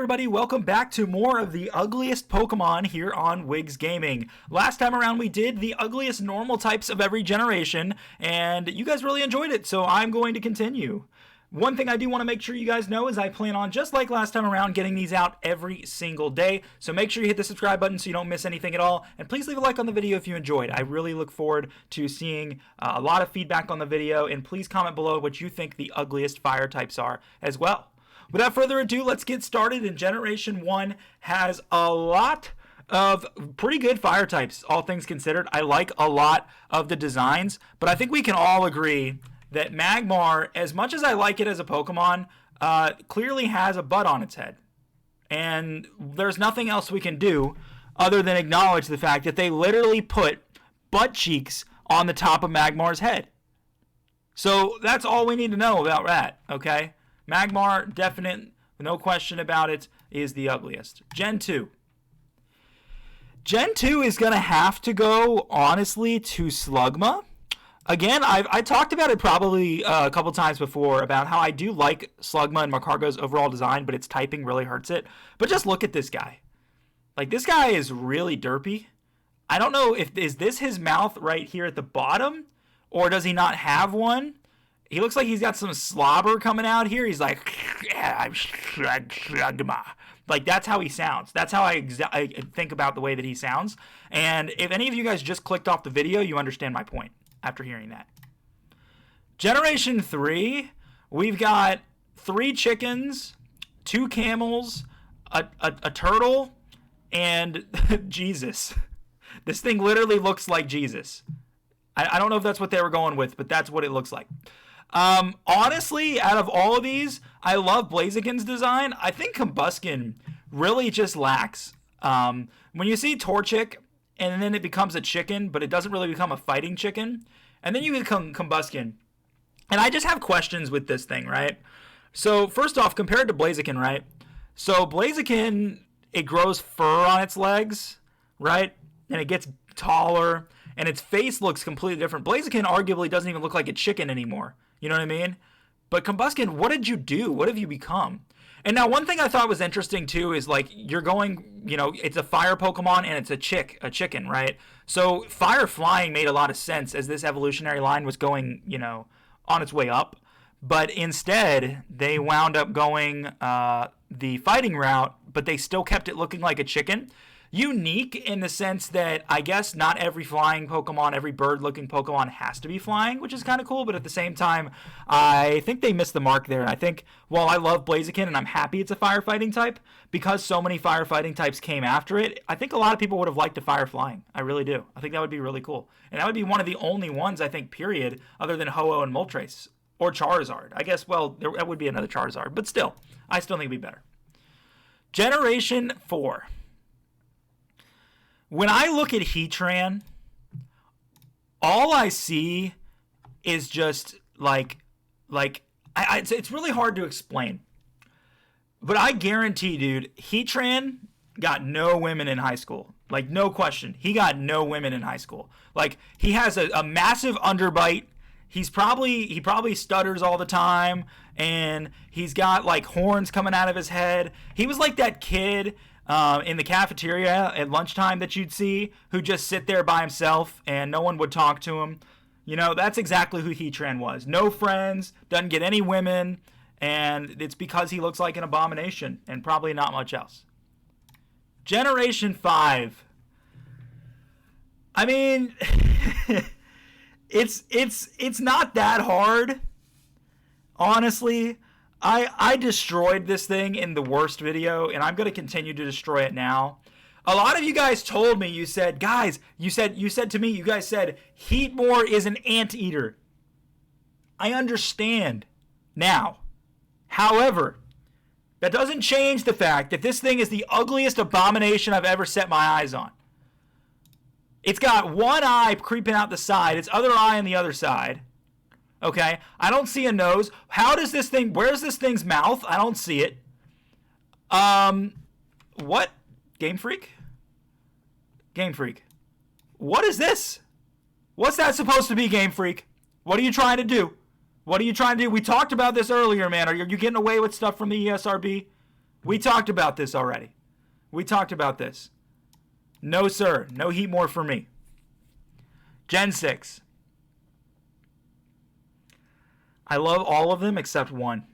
everybody, welcome back to more of the ugliest Pokemon here on Wigs Gaming. Last time around we did the ugliest normal types of every generation, and you guys really enjoyed it, so I'm going to continue. One thing I do want to make sure you guys know is I plan on, just like last time around, getting these out every single day. So make sure you hit the subscribe button so you don't miss anything at all. And please leave a like on the video if you enjoyed. I really look forward to seeing a lot of feedback on the video. And please comment below what you think the ugliest fire types are as well. Without further ado, let's get started. And Generation 1 has a lot of pretty good fire types, all things considered. I like a lot of the designs, but I think we can all agree that Magmar, as much as I like it as a Pokemon, clearly has a butt on its head. And there's nothing else we can do other than acknowledge the fact that they literally put butt cheeks on the top of Magmar's head. So that's all we need to know about that, okay? Magmar, definite, no question about it, is the ugliest. Gen 2. Gen 2 is going to have to go, honestly, to Slugma. Again, I talked about it probably a couple times before about how I do like Slugma and Magcargo's overall design, but its typing really hurts it. But just look at this guy. Like, this guy is really derpy. I don't know is this his mouth right here at the bottom, or does he not have one? He looks like he's got some slobber coming out here. He's like, I'm Slugma. Like, that's how he sounds. That's how I think about the way that he sounds. And if any of you guys just clicked off the video, you understand my point after hearing that. Generation 3, we've got 3 chickens, 2 camels, a turtle, and Jesus. This thing literally looks like Jesus. I don't know if that's what they were going with, but that's what it looks like. Honestly, out of all of these, I love Blaziken's design. I think Combusken really just lacks. When you see Torchic, and then it becomes a chicken, but it doesn't really become a fighting chicken, and then you become Combusken. And I just have questions with this thing, right? So, first off, compared to Blaziken, right? So, Blaziken, it grows fur on its legs, right? And it gets taller, and its face looks completely different. Blaziken arguably doesn't even look like a chicken anymore. You know what I mean? But Combusken, what did you do? What have you become? And now one thing I thought was interesting too is like you're going, you know, it's a fire Pokemon and it's a chicken, right? So fire flying made a lot of sense as this evolutionary line was going, you know, on its way up. But instead, they wound up going the fighting route, but they still kept it looking like a chicken. Unique in the sense that I guess not every flying Pokemon, every bird-looking Pokemon has to be flying, which is kind of cool, but at the same time, I think they missed the mark there. I think, while I love Blaziken and I'm happy it's a firefighting type, because so many firefighting types came after it, I think a lot of people would have liked a fire flying. I really do. I think that would be really cool. And that would be one of the only ones, I think, period, other than Ho-Oh and Moltres. Or Charizard. I guess, well, that would be another Charizard, but still, I still think it'd be better. Generation 4. When I look at Heatran, all I see is just it's really hard to explain. But I guarantee, dude, Heatran got no women in high school. Like, no question. He got no women in high school. Like, he has a massive underbite. He probably stutters all the time, and he's got, like, horns coming out of his head. He was like that kid in the cafeteria at lunchtime that you'd see who just sit there by himself and no one would talk to him. You know, that's exactly who Heatran was. No friends, doesn't get any women, and it's because he looks like an abomination and probably not much else. Generation 5. I mean, it's not that hard, honestly. I destroyed this thing in the worst video, and I'm going to continue to destroy it now. A lot of you guys told me, you said, guys, you said to me, you guys said, Heatmore is an anteater. I understand now. However, that doesn't change the fact that this thing is the ugliest abomination I've ever set my eyes on. It's got one eye creeping out the side, its other eye on the other side. Okay, I don't see a nose. Where's this thing's mouth? I don't see it. What? Game Freak? Game Freak. What is this? What's that supposed to be, Game Freak? What are you trying to do? What are you trying to do? We talked about this earlier, man. Are you getting away with stuff from the ESRB? We talked about this already. We talked about this. No, sir. No heat more for me. Gen 6. I love all of them except one.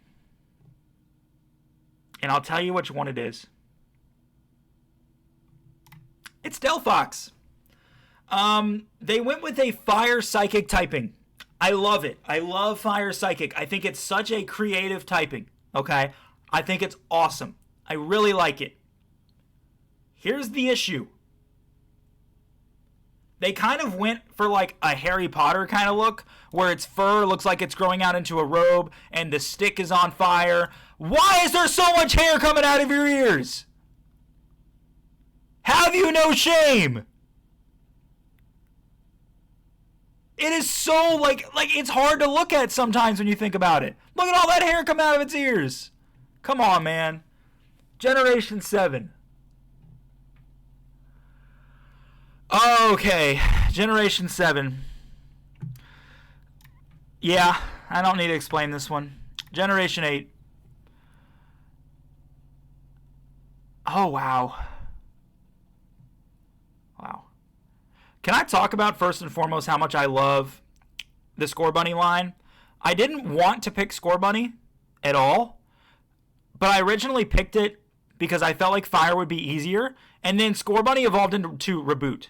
And I'll tell you which one it is. It's Delphox. They went with a fire psychic typing. I love it. I love fire psychic. I think it's such a creative typing. Okay? I think it's awesome. I really like it. Here's the issue. They kind of went for like a Harry Potter kind of look, where its fur looks like it's growing out into a robe and the stick is on fire. Why is there so much hair coming out of your ears? Have you no shame? It is so like it's hard to look at sometimes when you think about it. Look at all that hair coming out of its ears. Come on, man. Generation 7. Okay, Generation 7. Yeah, I don't need to explain this one. Generation 8. Oh, wow. Wow. Can I talk about first and foremost how much I love the Scorbunny line? I didn't want to pick Scorbunny at all, but I originally picked it because I felt like Fire would be easier, and then Scorbunny evolved into Reboot.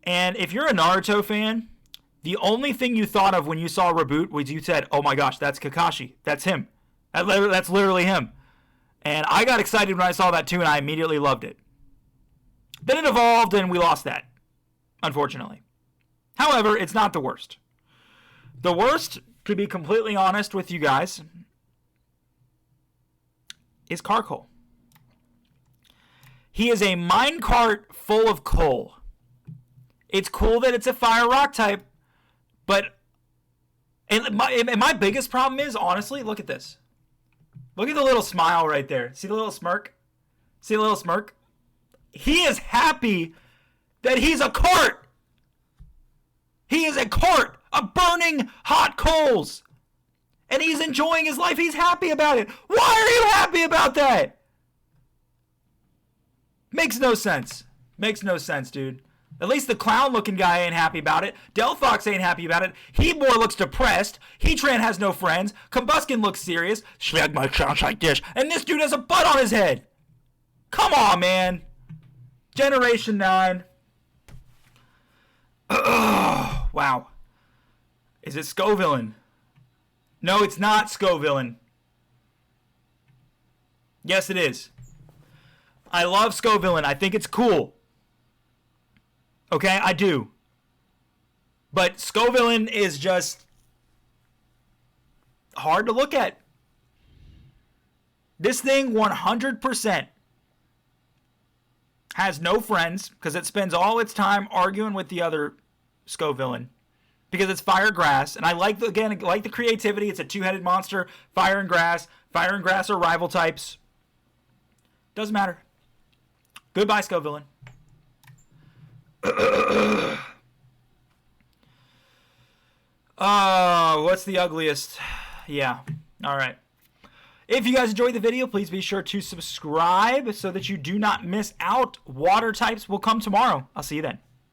And if you're a Naruto fan, the only thing you thought of when you saw Reboot was you said, oh my gosh, that's Kakashi. That's him. That's literally him. And I got excited when I saw that too, and I immediately loved it. Then it evolved, and we lost that, unfortunately. However, it's not the worst. The worst, to be completely honest with you guys, is Carkol. He is a minecart full of coal. It's cool that it's a fire rock type, but and my biggest problem is, honestly, look at this. Look at the little smile right there. See the little smirk? See the little smirk? He is happy that he's a cart. He is a cart of burning hot coals. And he's enjoying his life. He's happy about it. Why are you happy about that? Makes no sense. Makes no sense, dude. At least the clown-looking guy ain't happy about it. Delphox ain't happy about it. Heatmore looks depressed. Heatran has no friends. Combuskin looks serious. Schwagma sounds like this. And this dude has a butt on his head. Come on, man. Generation 9. Wow. Is it Scovillain? No, it's not Scovillain. Yes, it is. I love Scovillain. I think it's cool. Okay, I do. But Scovillain is just hard to look at. This thing 100% has no friends because it spends all its time arguing with the other Scovillain because it's fire grass. And I like the creativity. It's a two-headed monster. Fire and grass. Fire and grass are rival types. Doesn't matter. Goodbye, Scovillain. What's the ugliest? Yeah. All right. If you guys enjoyed the video, please be sure to subscribe so that you do not miss out. Water types will come tomorrow. I'll see you then.